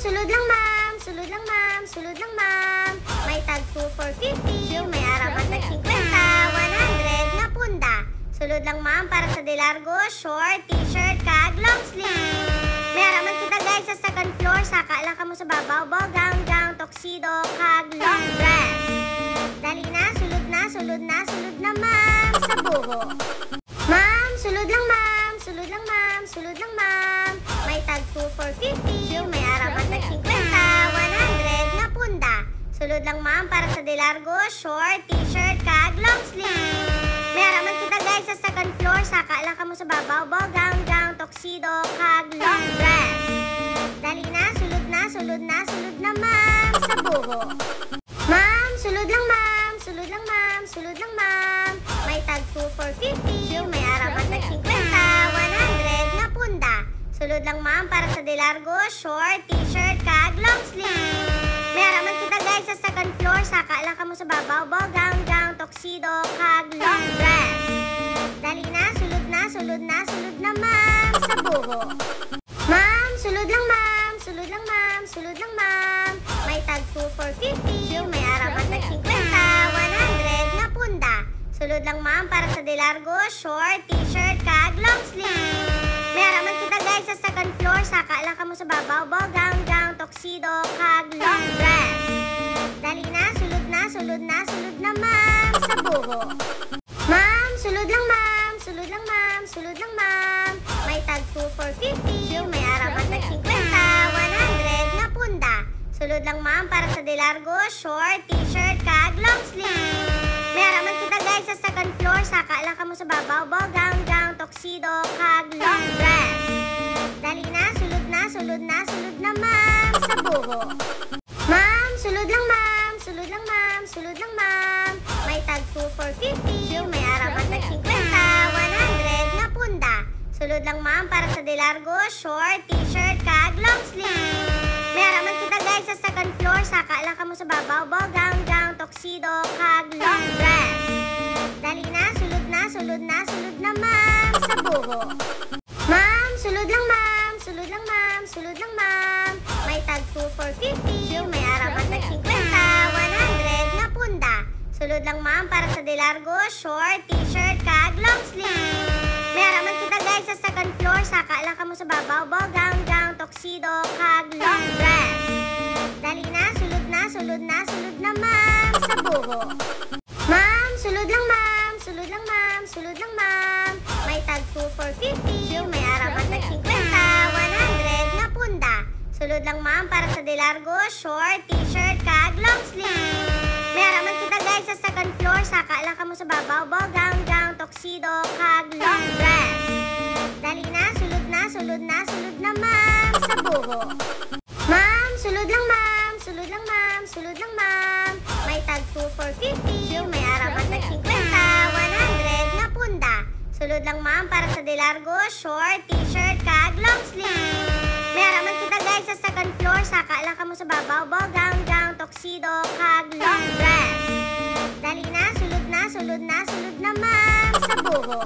sulod lang ma'am, sulod lang ma'am, sulod lang ma'am. May tag 2 for 50, may aramat tag 50, 100 na punda. Sulod lang ma'am para sa De Largo, short, t-shirt, kag, long sleeve. May aramat kita guys sa second floor, saka lang ka mo sa babaw, ball gown, gown, tuxedo, kag, long dress. Dali na, sulod na, sulod na, sulod na ma'am, sa buho. Ma'am, sulod lang ma'am, sulod lang ma'am, sulod lang ma'am. May tag 2 for 50, may aramat tag 50, 100 na punda. Sulod lang ma'am para sa De Largo, short, t-shirt, kag, long sleeve. May aramat kita guys sa second floor, saka lang ka mo sa babaw, ball gown, gown, tuxedo, kag, long dress. Dali na, sulod na, sulod na, sulod na ma'am, sa buho. Ma'am, sulod lang ma'am, sulod lang ma'am, sulod lang ma'am. May tag 2 for 50, may aramat tag 50, 100 na punda. Sulod lang ma'am para sa De Largo, short, t-shirt, kag, long sleeve. May aramat kita guys sa second floor, saka lang ka mo sa babaw, ball gown, gown, tuxedo, kag, long dress. Dali na, sulod na, sulod na, sulod na ma'am, sa buho. Ma'am, sulod lang ma'am, sulod lang ma'am, sulod lang ma'am. May tag 2 for 50, may aramat tag 50, 100 na punda. Sulod lang ma'am para sa De Largo, short, t-shirt, kag, long sleeve. May aramat kita guys sa second floor, saka lang ka mo sa babaw, ball gown, gown, tuxedo, kag, long dress. Dali na, sulod na, sulod na, sulod na ma'am, sa buho. Ma'am, sulod lang ma'am, sulod lang ma'am, sulod lang ma'am. May tag 2 for 50, may aramat tag 50, 100 na punda. Sulod lang ma'am para sa De Largo, short, t-shirt, kag, long sleeve. May aramat kita guys sa second floor, saka lang ka mo sa babaw, ball gown, gown, tuxedo, kag, long dress. Dali na, sulod na, sulod na, sulod na ma'am, sa buho. Ma'am, sulod lang ma'am, sulod lang ma'am, sulod lang ma'am. May tag 2 for 50, may aramat tag 50, 100 na punda. Sulod lang ma'am para sa De Largo, short, t-shirt, kag, long sleeve. May aramat kita guys sa second floor, saka lang ka mo sa babaw, ball gown, gown, tuxedo, kag, long dress. Dali na, sulod na, sulod na, sulod na ma'am, sa buho. Ma'am, sulod lang ma'am, sulod lang ma'am, sulod lang ma'am. May tag 2 for 50, may aramat tag 50, 100 na punda. Sulod lang ma'am para sa De Largo, short, t-shirt, kag, long sleeve. May aramat kita guys sa second floor, saka lang ka mo sa babaw, ball gown, gown, tuxedo, kag, long dress. Dali na, sulod na, sulod na, sulod na ma'am, sa buho. Ma'am, sulod lang ma'am, sulod lang ma'am, sulod lang ma'am. May tag 2 for 50, may aramat tag 50, 100 na punda. Sulod lang ma'am para sa De Largo, short, t-shirt, kag, long sleeve. May aramat kita guys sa second floor, saka lang ka mo sa babaw, ball gown, gown, tuxedo, kag, long dress. Dali na, sulod na, sulod na, sulod na ma'am, sa buho. Ma'am, sulod lang ma'am, sulod lang ma'am, sulod lang ma'am. May tag 2 for 50, may aramat tag 50, 100 na punda. Sulod lang ma'am para sa De Largo, short, t-shirt, kag, long sleeve. May aramat kita guys sa second floor, saka lang ka mo sa babaw, ball gown, gown, tuxedo, kag, long dress. Dali na, sulod na, sulod na, sulod na ma'am, sa buho.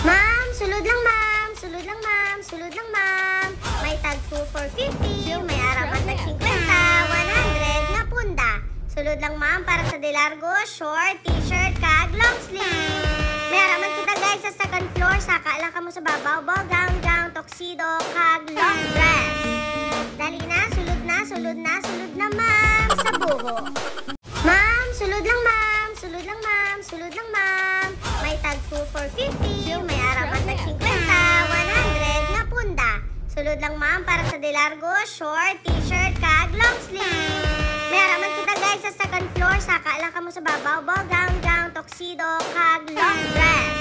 Ma'am, sulod lang ma'am, sulod lang ma'am, sulod lang ma'am. May tag 2 for 50, may aramat tag 50, 100 na punda. Sulod lang ma'am para sa De Largo, short, t-shirt, kag, long sleeve. May aramat kita guys sa second floor, saka lang ka mo sa babaw, ball gown, gown, tuxedo, kag, long dress. Dali na, sulod na, sulod na, sulod na ma'am, sa buho. Ma'am, sulod lang ma'am, sulod lang ma'am, sulod lang ma'am. May tag 2 for 50, may aramat tag 50, 100 na punda. Sulod lang ma'am para sa De Largo, short, t-shirt, kag, long sleeve. May aramat kita guys sa second floor, saka lang ka mo sa babaw, ball gown, gown, tuxedo, kag, long dress.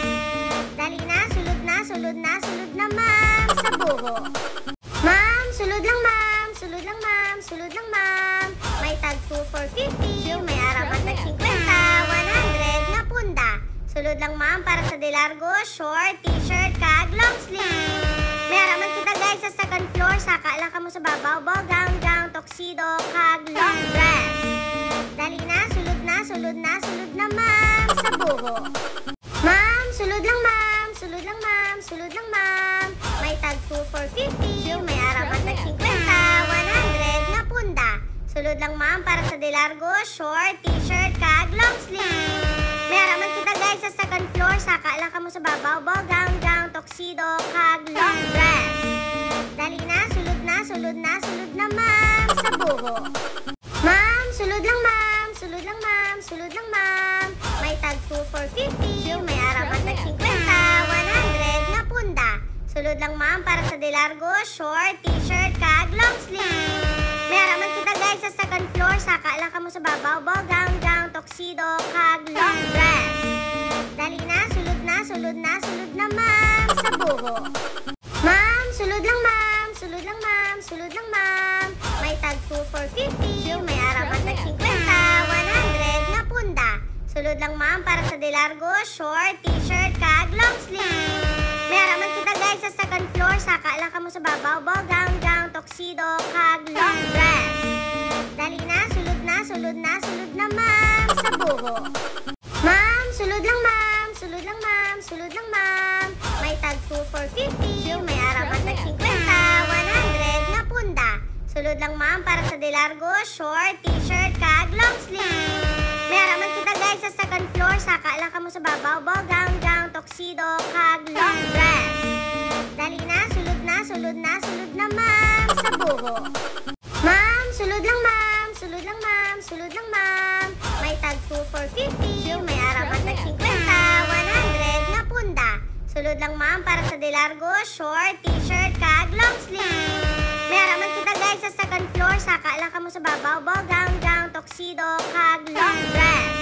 Dali na, sulod na, sulod na, sulod na ma'am, sa buho. Ma'am, sulod lang ma'am, sulod lang ma'am, sulod lang ma'am. May tag 2 for 50, may aramat tag 50, 100 na punda. Sulod lang ma'am para sa De Largo, short, t-shirt, kag, long sleeve. May aramat kita guys sa second floor, saka lang ka mo sa babaw, ball gown, gown, tuxedo, kag, long dress. Dali na, sulod na, sulod na, sulod na ma'am, sa buho. Ma'am, sulod lang ma'am, sulod lang ma'am, sulod lang ma'am. May tag 2 for 50, may aramat tag 50, 100 Sulod lang ma'am para sa De Largo, short, t-shirt, kag, long sleeve. May araman kita guys sa second floor, saka lang ka mo sa babaw, ball gown, tuxedo, kag, long dress. Dali na, sulod na, sulod na, sulod na ma'am, sa buho. Ma'am, sulod lang ma'am, sulod lang ma'am, sulod lang ma'am. May tag 2 for 50, may araman tag 50, 100 na punda. Sulod lang ma'am para sa De Largo, short, t-shirt, kag, long sleeve. May araman kita guys sa second floor, saka lang ka mo sa babaw, ball gown, tuxedo, kag, long dress. Dali na, sulod na, sulod na, sulod na ma'am, sa buho. Ma'am, sulod lang ma'am, sulod lang ma'am, sulod lang ma'am. May tag 2 for 50, may araman tag 50, 100 na punda. Sulod lang ma'am para sa De Largo, short, t-shirt, kag, long sleeve. May araman kita guys sa second floor, saka lang ka mo sa babaw, ball gown, tuxedo, kag, long dress. Dali na, sulod na, sulod na, sulod na ma'am, sa buho. Ma'am, sulod lang ma'am, sulod lang ma'am, sulod lang ma'am. May tag 2 for 50, may araman tag 50, 100 na punda. Sulod lang ma'am para sa De Largo, short, t-shirt, kag, long sleeve. May araman kita guys sa second floor, saka lang ka mo sa babaw, ball gown, tuxedo, kag, long dress. Dali na, sulod na, sulod na, sulod na ma'am, sa buho. Ma'am, sulod lang ma'am, sulod lang ma'am, sulod lang ma'am. May tag 2 for 50, may araman tag 50, 100 na punda. Sulod lang ma'am para sa De Largo, short, t-shirt, kag, long sleeve. May araman kita guys sa second floor, saka lang ka mo sa babaw, ball gown, tuxedo, kag, long dress.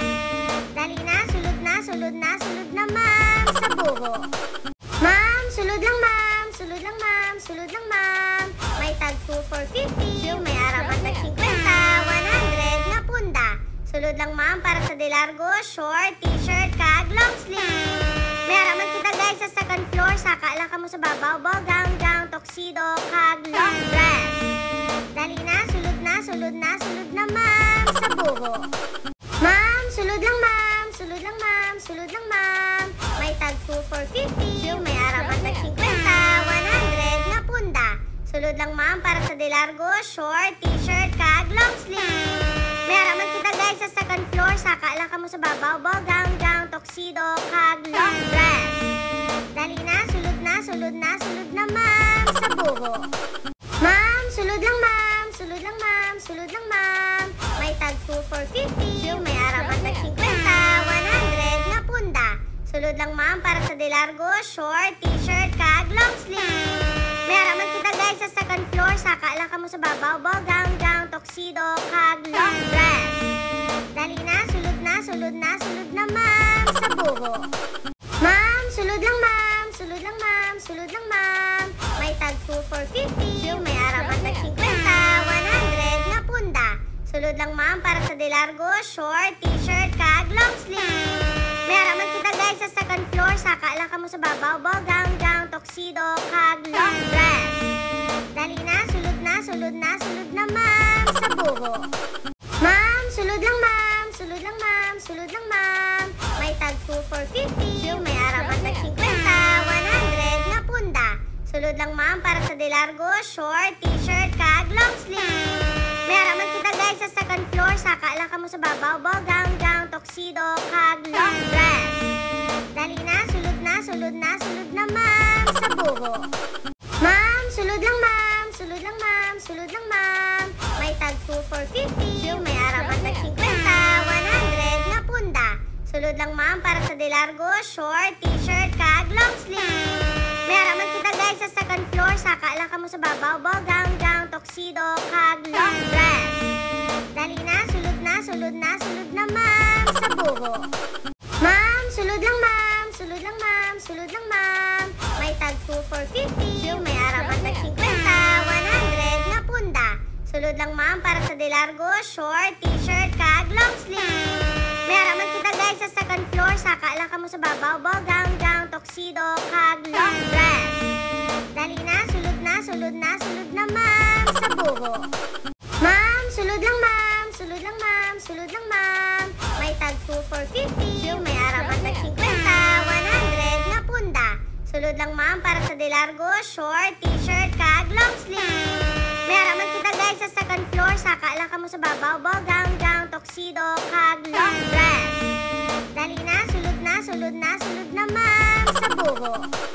Dali na, sulod na, sulod na, sulod na ma'am, sa buho. Ma'am, sulod lang ma'am, sulod lang ma'am, sulod lang ma'am. May tag 2 for 50, may araman tag 50, 100 na punda. Sulod lang ma'am para sa De Largo, short, t-shirt, kag, long sleeve. May araman kita guys sa second floor, saka lang ka mo sa babaw, ball gown, tuxedo, kag, long dress. Dali na, sulod na, sulod na, sulod na ma'am, sa buho. Ma'am, sulod lang ma'am, sulod lang ma'am, sulod lang ma'am. May tag 2 for 50, may araman tag 50, 100 na punda. Sulod lang ma'am para sa De Largo, short, t-shirt, kag, long sleeve. May araman kita guys sa second floor, saka lang ka mo sa babaw, ball gown, tuxedo, kag, long dress. Dali na, sulod na, sulod na, sulod na ma'am, sa buho. Ma'am, sulod lang ma'am, sulod lang ma'am, sulod lang ma'am. May tag 2 for 50, may araman tag 50, 100 na punda. Sulod lang ma'am para sa De Largo, short, t-shirt, kag, long sleeve. May araman kita guys sa second floor, saka lang ka mo sa babaw, ball gown, tuxedo, kag, long dress. Dali na, sulod na, sulod na, sulod na ma'am, sa buho. Ma'am, sulod lang ma'am, sulod lang ma'am, sulod lang ma'am. May tag 2 for 50, may araman tag 50, 100 na punda. Sulod lang ma'am para sa De Largo, short, t-shirt, kag, long sleeve. May araman kita guys sa second floor, saka lang ka mo sa babaw, ball gown, tuxedo, kag, long dress. Dali na, sulod na, sulod na, sulod na ma'am, sa buho. Ma'am, sulod lang ma'am, sulod lang ma'am, sulod lang ma'am. May tag 2 for 50, may araman tag 50, 100 na punda. Sulod lang ma'am para sa De Largo, short, t-shirt, kag, long sleeve. May araman kita guys sa second floor, saka lang ka mo sa babaw, ball gown, tuxedo, kag, long dress. Dali na, sulod na, sulod na, sulod na ma'am, sa buho. Ma'am, sulod lang ma'am, sulod lang ma'am, sulod lang ma'am. May tag 2 for 50, may araman tag 50, 100 na punda. Sulod lang ma'am para sa De Largo, short, t-shirt, kag, long sleeve. May araman kita guys sa second floor, saka lang ka mo sa babaw, ball gown, tuxedo, kag, long dress. Dali na, sulod na, sulod na, sulod na ma'am, sa buho. Ma'am, sulod lang ma'am, sulod lang ma'am, sulod lang ma'am. May tag 2 for 50, may araman tag 50, 100 na punda. Sulod lang ma'am para sa De Largo, short, t-shirt, kag, long sleeve. May araman kita guys sa second floor, saka lang ka mo sa babaw, ball gown, tuxedo, kag, long dress. Dali na, sulod na, sulod na, sulod na ma'am, sa buho. Ma'am, sulod lang ma'am, sulod lang ma'am, sulod lang ma'am. May tag 2 for 50, may araman tag 50, 100 na punda. Sulod lang ma'am para sa De Largo, short, t-shirt, kag, long sleeve. May araman kita guys sa second floor, saka lang ka mo mo sa babaw, ball gown, tuxedo, kag long dress. Dali na, sulod na, sulod na, sulod na ma'am sa buho.